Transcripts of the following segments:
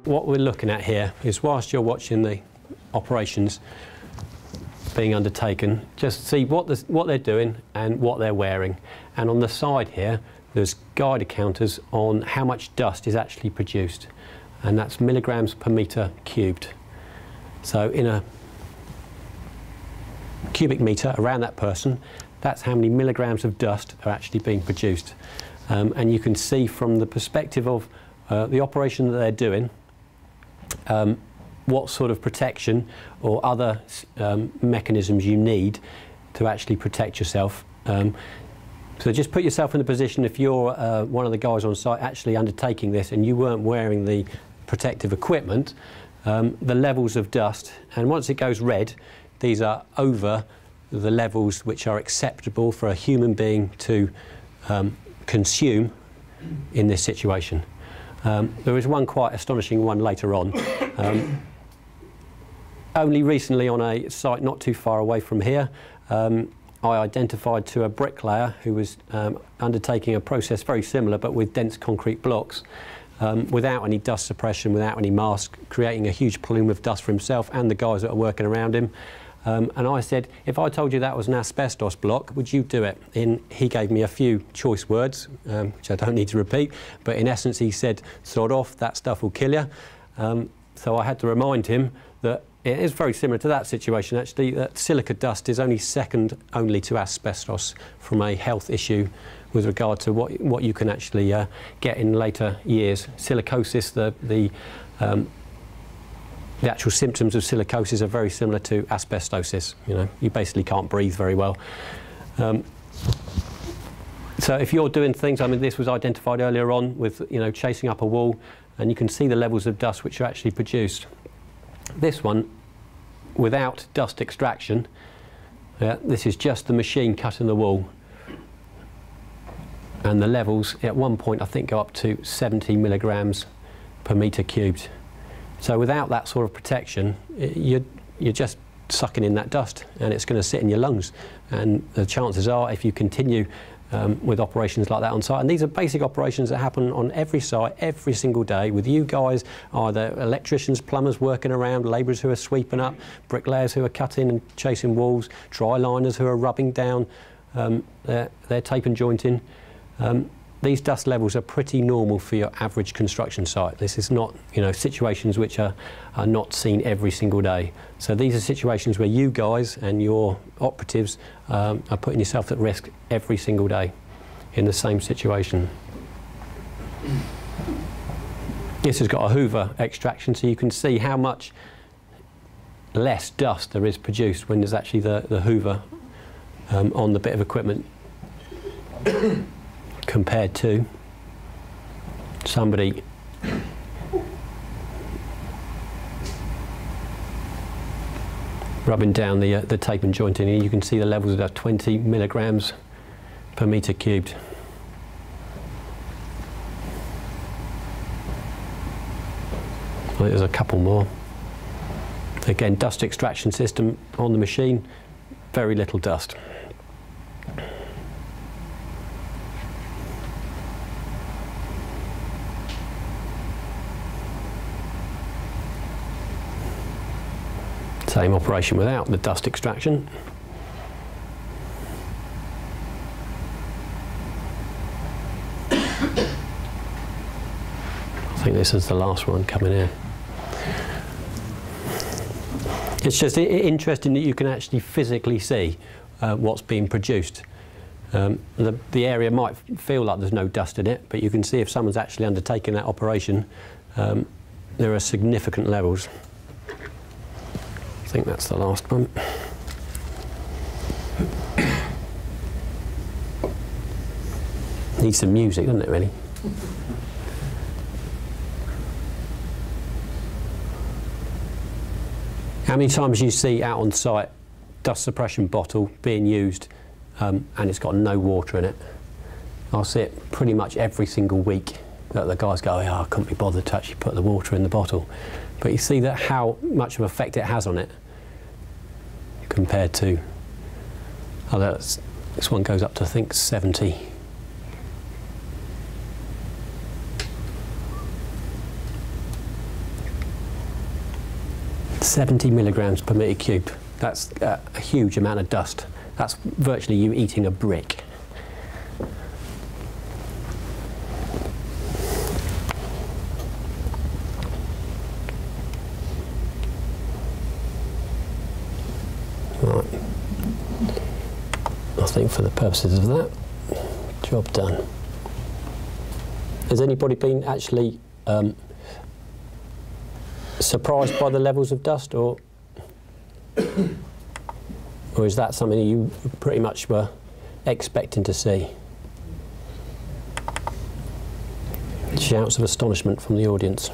what we're looking at here is, whilst you're watching the operations being undertaken, just see what they're doing and what they're wearing. And on the side here, there's guide counters on how much dust is actually produced, and that's milligrams per metre cubed. So in a cubic metre around that person, that's how many milligrams of dust are actually being produced. And you can see from the perspective of the operation that they're doing, what sort of protection or other mechanisms you need to actually protect yourself. So just put yourself in the position, if you're one of the guys on site actually undertaking this and you weren't wearing the protective equipment, the levels of dust, and once it goes red, these are over the levels which are acceptable for a human being to consume in this situation. There is one quite astonishing one later on. Only recently, on a site not too far away from here, I identified to a bricklayer who was undertaking a process very similar but with dense concrete blocks, without any dust suppression, without any mask, creating a huge plume of dust for himself and the guys that are working around him. And I said, if I told you that was an asbestos block, would you do it? And he gave me a few choice words, which I don't need to repeat, but in essence he said, sod off, that stuff will kill you. So I had to remind him that it is very similar to that situation actually, that silica dust is only second only to asbestos from a health issue with regard to what you can actually get in later years. Silicosis, the actual symptoms of silicosis are very similar to asbestosis. You know, you basically can't breathe very well. So if you're doing things, I mean, this was identified earlier on with, you know, chasing up a wall, and you can see the levels of dust which are actually produced. This one, without dust extraction, this is just the machine cutting the wall, and the levels at one point I think go up to 70 milligrams per metre cubed. So without that sort of protection, you're just sucking in that dust and it's going to sit in your lungs. And the chances are, if you continue with operations like that on site, and these are basic operations that happen on every site, every single day, with you guys, either electricians, plumbers working around, labourers who are sweeping up, bricklayers who are cutting and chasing walls, dry liners who are rubbing down their tape and jointing. These dust levels are pretty normal for your average construction site. This is not, you know, situations which are not seen every single day. So these are situations where you guys and your operatives are putting yourself at risk every single day in the same situation. This has got a Hoover extraction, so you can see how much less dust there is produced when there's actually the Hoover on the bit of equipment compared to somebody rubbing down the tape and jointing. And you can see the levels of that 20 milligrams per metre cubed. I think there's a couple more. Again, dust extraction system on the machine, very little dust. Same operation without the dust extraction. I think this is the last one coming in. It's just interesting that you can actually physically see what's being produced. The area might feel like there's no dust in it, but you can see if someone's actually undertaking that operation, there are significant levels. I think that's the last one. Needs some music, doesn't it, really? How many times do you see out on site dust suppression bottle being used and it's got no water in it? I'll see it pretty much every single week that the guys go, oh, I couldn't be bothered to actually put the water in the bottle. But you see that how much of an effect it has on it compared to others. This one goes up to, I think, 70. 70 milligrams per metre cubed. That's a huge amount of dust. That's virtually you eating a brick. Right. I think for the purposes of that, job done. Has anybody been actually surprised by the levels of dust, or is that something you pretty much were expecting to see? Shouts of astonishment from the audience.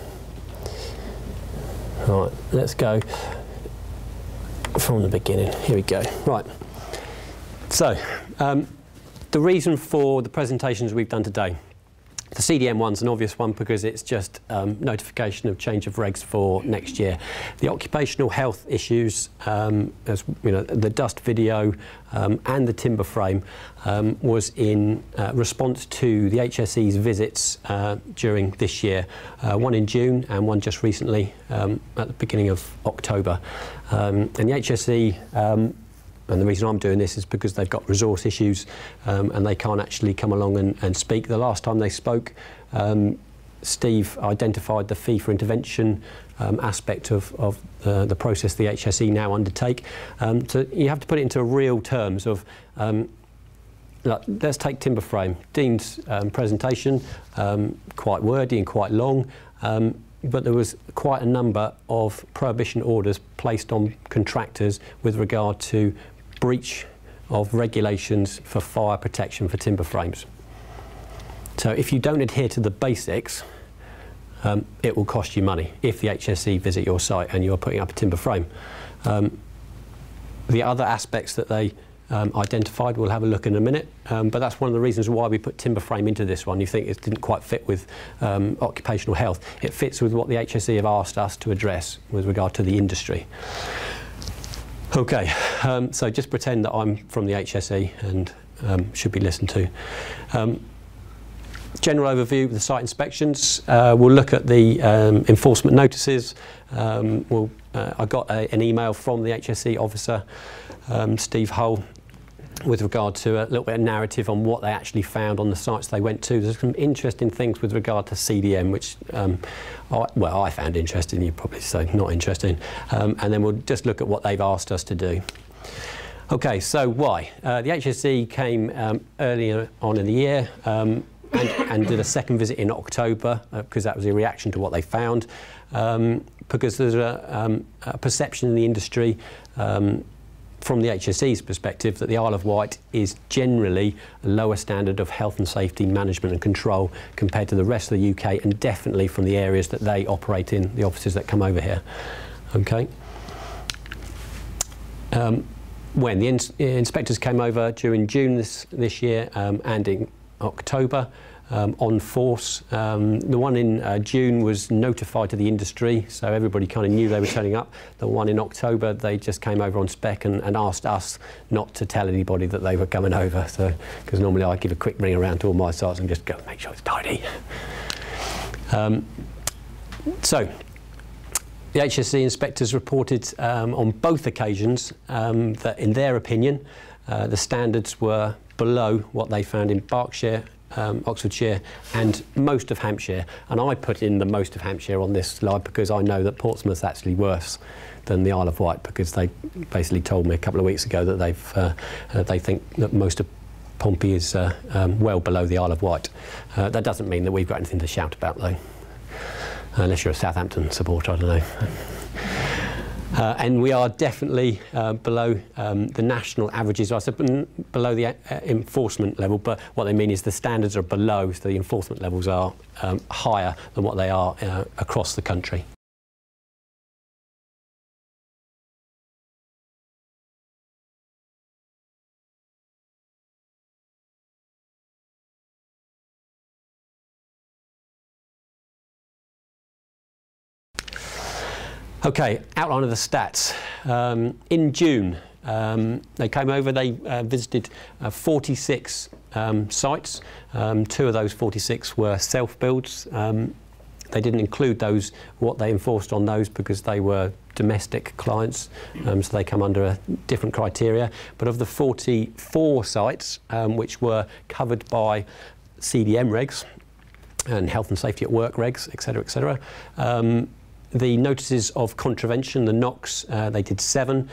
Right, let's go from the beginning. Here we go. Right. So, the reason for the presentations we've done today. The CDM one's an obvious one because it's just notification of change of regs for next year. The occupational health issues, as you know, the dust video and the timber frame was in response to the HSE's visits during this year. One in June and one just recently at the beginning of October. And the HSE, and the reason I'm doing this is because they've got resource issues and they can't actually come along and speak. The last time they spoke, Steve identified the fee for intervention aspect of the process the HSE now undertake. So you have to put it into real terms of, let's take timber frame. Dean's presentation, quite wordy and quite long, but there was quite a number of prohibition orders placed on contractors with regard to breach of regulations for fire protection for timber frames. So if you don't adhere to the basics, it will cost you money if the HSE visit your site and you're putting up a timber frame. The other aspects that they identified, we'll have a look in a minute, but that's one of the reasons why we put timber frame into this one. You think it didn't quite fit with occupational health. It fits with what the HSE have asked us to address with regard to the industry. Okay, so just pretend that I'm from the HSE and should be listened to. General overview of the site inspections. We'll look at the enforcement notices. I got an email from the HSE officer, Steve Hull, with regard to a little bit of narrative on what they actually found on the sites they went to. There's some interesting things with regard to CDM, which I found interesting, you'd probably say not interesting. And then we'll just look at what they've asked us to do. Okay, so why? The HSE came earlier on in the year and did a second visit in October because that was a reaction to what they found. Because there's a perception in the industry from the HSE's perspective that the Isle of Wight is generally a lower standard of health and safety management and control compared to the rest of the UK, and definitely from the areas that they operate in, the offices that come over here. Okay. When the inspectors came over during June this year and in October, on force. The one in June was notified to the industry, so everybody kind of knew they were turning up. The one in October, they just came over on spec and asked us not to tell anybody that they were coming over. So, because normally I give a quick ring around to all my sites and just go make sure it's tidy. So, the HSE inspectors reported on both occasions that, in their opinion, the standards were below what they found in Berkshire, Oxfordshire and most of Hampshire, and I put in the most of Hampshire on this slide because I know that Portsmouth's actually worse than the Isle of Wight, because they basically told me a couple of weeks ago that they think that most of Pompey is well below the Isle of Wight. That doesn't mean that we've got anything to shout about though, unless you're a Southampton supporter, I don't know. And we are definitely below the national averages. I said below the enforcement level, but what they mean is the standards are below, so the enforcement levels are higher than what they are across the country. Okay, outline of the stats. In June, they came over, they visited 46 sites. 2 of those 46 were self-builds. They didn't include those, what they enforced on those, because they were domestic clients, so they come under a different criteria. But of the 44 sites which were covered by CDM regs and health and safety at work regs, etc., the notices of contravention, the knocks, they did 7.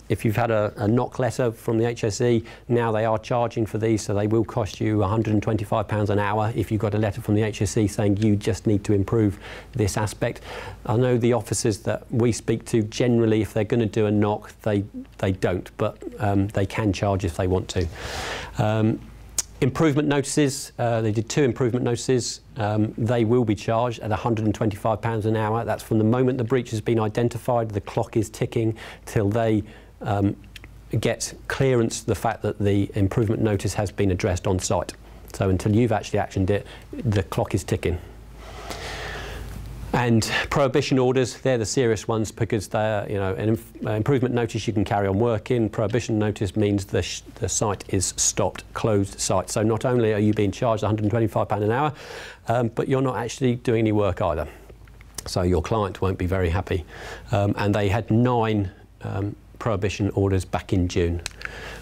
If you've had a knock letter from the HSE, now they are charging for these, so they will cost you £125 an hour if you've got a letter from the HSE saying you just need to improve this aspect. I know the officers that we speak to, generally, if they're going to do a knock, they don't, but they can charge if they want to. Improvement notices, they did 2 improvement notices. They will be charged at £125 an hour. That's from the moment the breach has been identified. The clock is ticking till they get clearance, the fact that the improvement notice has been addressed on site. So until you've actually actioned it, the clock is ticking. And prohibition orders, they're the serious ones, because they're, an improvement notice you can carry on working. Prohibition notice means the site is stopped, closed site. So not only are you being charged £125 an hour, but you're not actually doing any work either. So your client won't be very happy. And they had 9 prohibition orders back in June.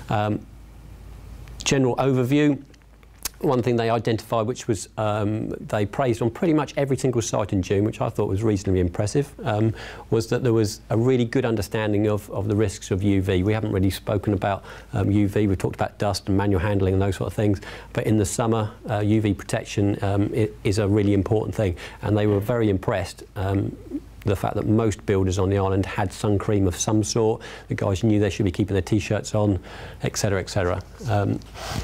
General overview. One thing they identified, which was they praised on pretty much every single site in June, which I thought was reasonably impressive, was that there was a really good understanding of the risks of UV. We haven't really spoken about UV. We've talked about dust and manual handling and those sort of things, but in the summer, UV protection is a really important thing, and they were very impressed. The fact that most builders on the island had sun cream of some sort. The guys knew they should be keeping their T-shirts on, etc., etc.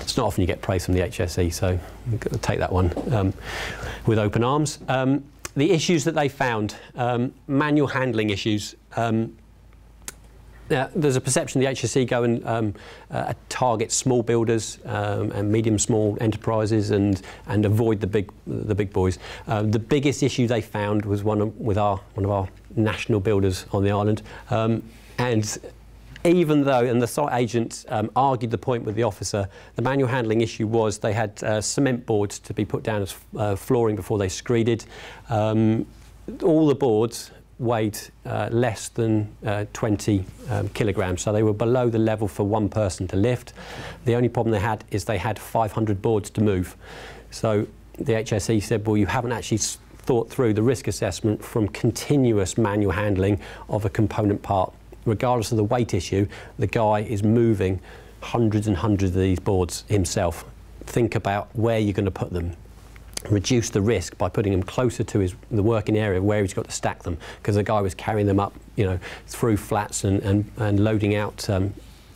It's not often you get praise from the HSE, so you've got to take that one with open arms. The issues that they found, manual handling issues. Now, there's a perception the HSE go and target small builders and medium small enterprises and avoid the big boys. The biggest issue they found was one of our national builders on the island, and even though, and the site agent argued the point with the officer, the manual handling issue was they had cement boards to be put down as flooring before they screeded. All the boards weighed less than 20 kilograms, so they were below the level for one person to lift. The only problem they had is they had 500 boards to move. So the HSE said, well, you haven't actually thought through the risk assessment from continuous manual handling of a component part. Regardless of the weight issue, the guy is moving hundreds and hundreds of these boards himself. Think about where you're going to put them. Reduce the risk by putting them closer to the working area where he's got to stack them, because the guy was carrying them up, through flats and loading out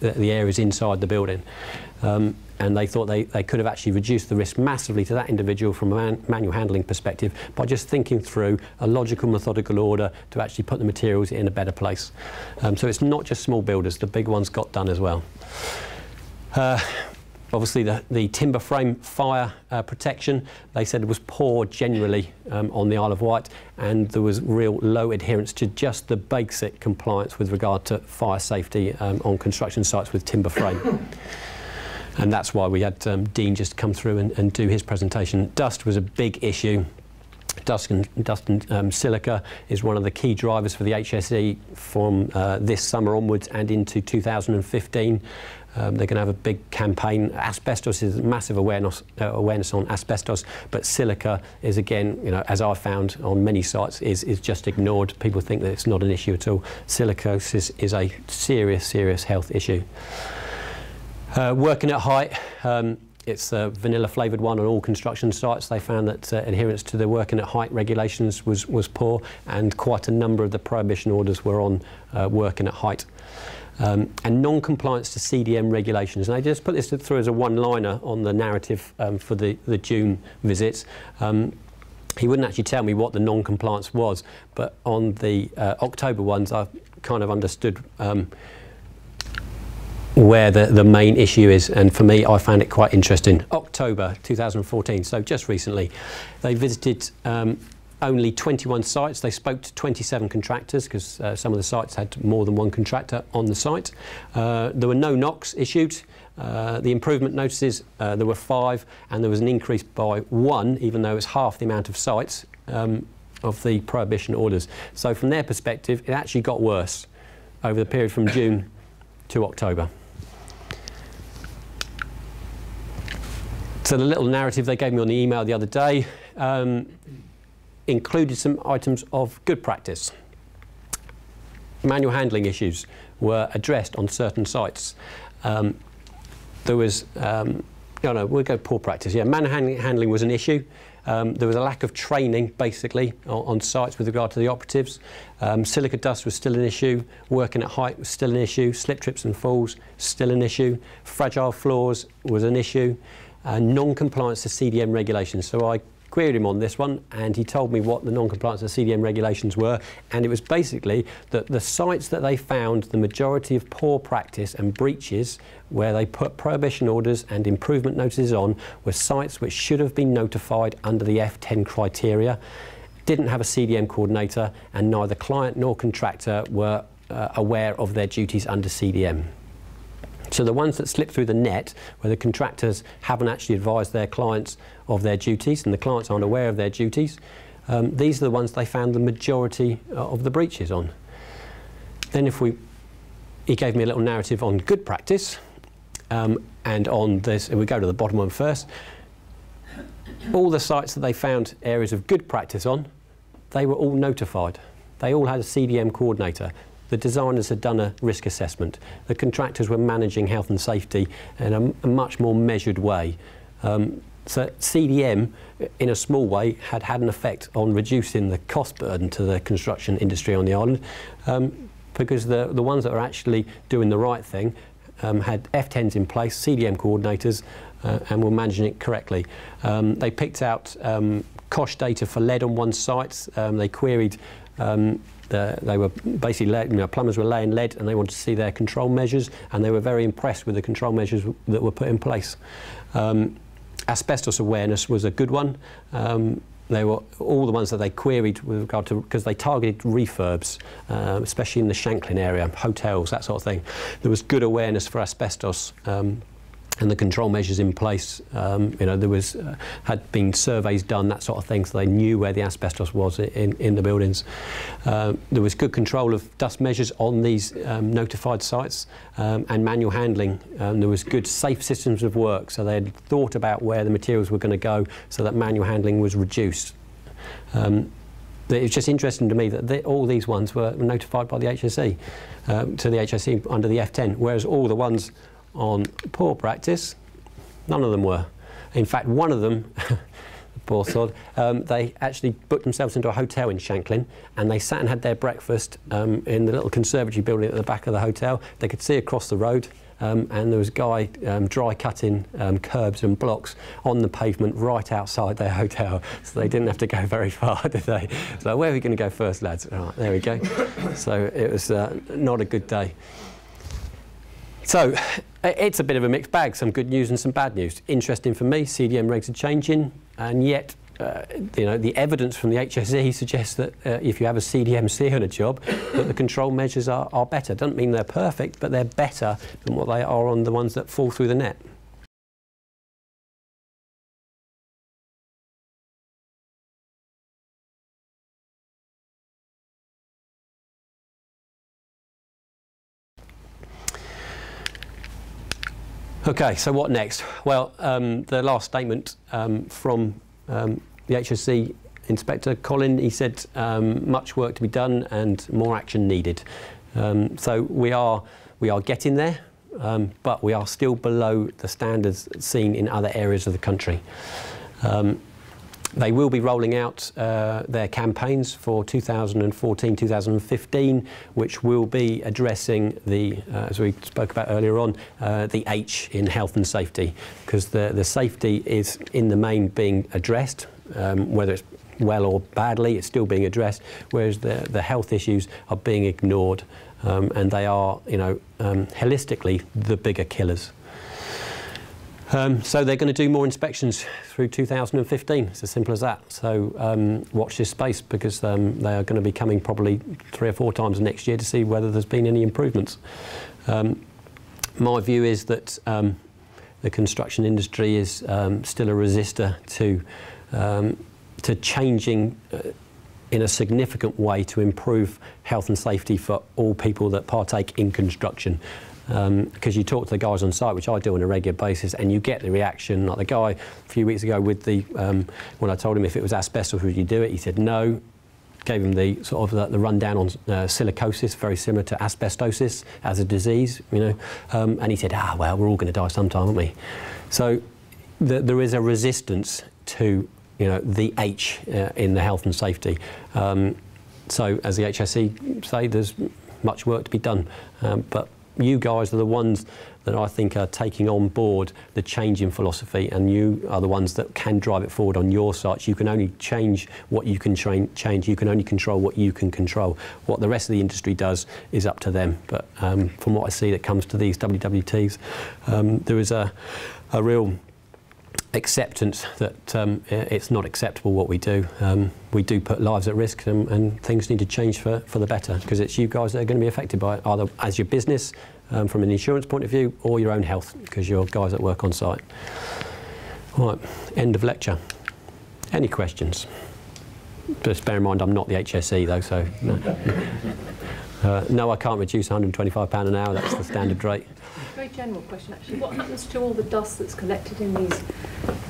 the areas inside the building. And they thought they could have actually reduced the risk massively to that individual from a manual handling perspective by just thinking through a logical, methodical order to actually put the materials in a better place. So it's not just small builders, the big ones got done as well. Obviously, the timber frame fire protection, they said it was poor generally on the Isle of Wight, and there was real low adherence to just the basic compliance with regard to fire safety on construction sites with timber frame. And that's why we had Dean just come through and do his presentation. Dust was a big issue. Dust and silica is one of the key drivers for the HSE from this summer onwards and into 2015. They're going to have a big campaign. Asbestos is massive awareness on asbestos, but silica is, again, as I've found on many sites, is just ignored. People think that it's not an issue at all. Silicosis is a serious health issue. Working at height, it's a vanilla flavoured one on all construction sites. They found that adherence to the working at height regulations was poor, and quite a number of the prohibition orders were on working at height. And non-compliance to CDM regulations. And I just put this through as a one-liner on the narrative for the June visits. He wouldn't actually tell me what the non-compliance was, but on the October ones, I kind of understood where the main issue is, and for me, I found it quite interesting. October 2014, so just recently, they visited only 21 sites. They spoke to 27 contractors, because some of the sites had more than one contractor on the site. There were no knocks issued. The improvement notices, there were 5, and there was an increase by 1, even though it's half the amount of sites, of the prohibition orders. So from their perspective, it actually got worse over the period from June to October. So the little narrative they gave me on the email the other day included some items of good practice. Manual handling issues were addressed on certain sites. There was, we'll go poor practice. Yeah, manual handling was an issue. There was a lack of training, basically, on sites with regard to the operatives. Silica dust was still an issue. Working at height was still an issue. Slip, trips and falls, still an issue. Fragile floors was an issue. Non-compliance to CDM regulations. So I queried him on this one, and he told me what the non-compliance to CDM regulations were, and it was basically that the sites that they found the majority of poor practice and breaches, where they put prohibition orders and improvement notices on, were sites which should have been notified under the F10 criteria, didn't have a CDM coordinator, and neither client nor contractor were aware of their duties under CDM. So the ones that slip through the net, where the contractors haven't actually advised their clients of their duties and the clients aren't aware of their duties, these are the ones they found the majority of the breaches on. Then he gave me a little narrative on good practice, and on this, and we go to the bottom one first. All the sites that they found areas of good practice on, they were all notified. They all had a CDM coordinator. The designers had done a risk assessment. The contractors were managing health and safety in a much more measured way. So CDM, in a small way, had an effect on reducing the cost burden to the construction industry on the island, because the ones that were actually doing the right thing had F10s in place, CDM coordinators, and were managing it correctly. They picked out COSH data for lead on one site. They queried they were basically, plumbers were laying lead and they wanted to see their control measures, and they were very impressed with the control measures that were put in place. Asbestos awareness was a good one. They were all the ones that they queried with regard to, because they targeted refurbs, especially in the Shanklin area, hotels, that sort of thing. There was good awareness for asbestos. And the control measures in place, there was had been surveys done, that sort of thing, so they knew where the asbestos was in the buildings. There was good control of dust measures on these notified sites, and manual handling. There was good safe systems of work, so they had thought about where the materials were going to go, so that manual handling was reduced. It's just interesting to me that all these ones were notified by the HSE, to the HSE under the F10, whereas all the ones on poor practice, none of them were. In fact, one of them, poor sod, they actually booked themselves into a hotel in Shanklin, and they sat and had their breakfast in the little conservatory building at the back of the hotel. They could see across the road, and there was a guy dry cutting curbs and blocks on the pavement right outside their hotel, so they didn't have to go very far, did they? So where are we going to go first, lads? Right, there we go. So it was not a good day. So it's a bit of a mixed bag, some good news and some bad news. Interesting for me, CDM regs are changing, and yet the evidence from the HSE suggests that if you have a CDMC on a job, that the control measures are better. Doesn't mean they're perfect, but they're better than what they are on the ones that fall through the net. Okay, so what next? Well, the last statement from the HSE inspector, Colin, he said much work to be done and more action needed. So we are getting there, but we are still below the standards seen in other areas of the country. They will be rolling out their campaigns for 2014-2015, which will be addressing the, as we spoke about earlier on, the H in health and safety, because the safety is in the main being addressed, whether it's well or badly, it's still being addressed, whereas the health issues are being ignored, and they are, holistically, the bigger killers. So they're going to do more inspections through 2015. It's as simple as that. So watch this space, because they are going to be coming probably 3 or 4 times next year to see whether there's been any improvements. My view is that the construction industry is still a resistor to changing in a significant way to improve health and safety for all people that partake in construction. Because you talk to the guys on site, which I do on a regular basis, and you get the reaction. Like the guy a few weeks ago with the, when I told him if it was asbestos, would you do it? He said no. Gave him the sort of the rundown on silicosis, very similar to asbestosis as a disease, you know. And he said, well, we're all going to die sometime, aren't we? So there is a resistance to, you know, the H in the health and safety. So as the HSE say, there's much work to be done, but you guys are the ones that I think are taking on board the change in philosophy, and you are the ones that can drive it forward on your sites. You can only change what you can change. You can only control what you can control. What the rest of the industry does is up to them. But from what I see that comes to these WWTs, there is a real acceptance that it's not acceptable what we do. We do put lives at risk, and things need to change for the better, because it's you guys that are going to be affected by it, either as your business, from an insurance point of view, or your own health, because you're guys that work on site. Right, end of lecture. Any questions? Just bear in mind I'm not the HSE though, so no. No, I can't reduce £125 an hour, that's the standard rate. Very general question actually. What happens to all the dust that's collected in these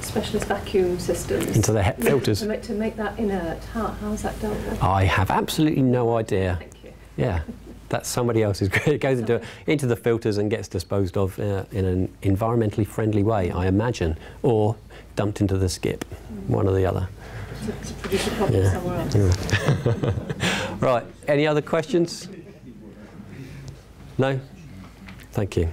specialist vacuum systems? Into the filters. To make that inert, how is that dealt with? I have absolutely no idea. Thank you. Yeah, that's somebody else's. It goes into the filters and gets disposed of in an environmentally friendly way, I imagine, or dumped into the skip, one or the other. To produce a product somewhere else. Right, any other questions? No? Thank you.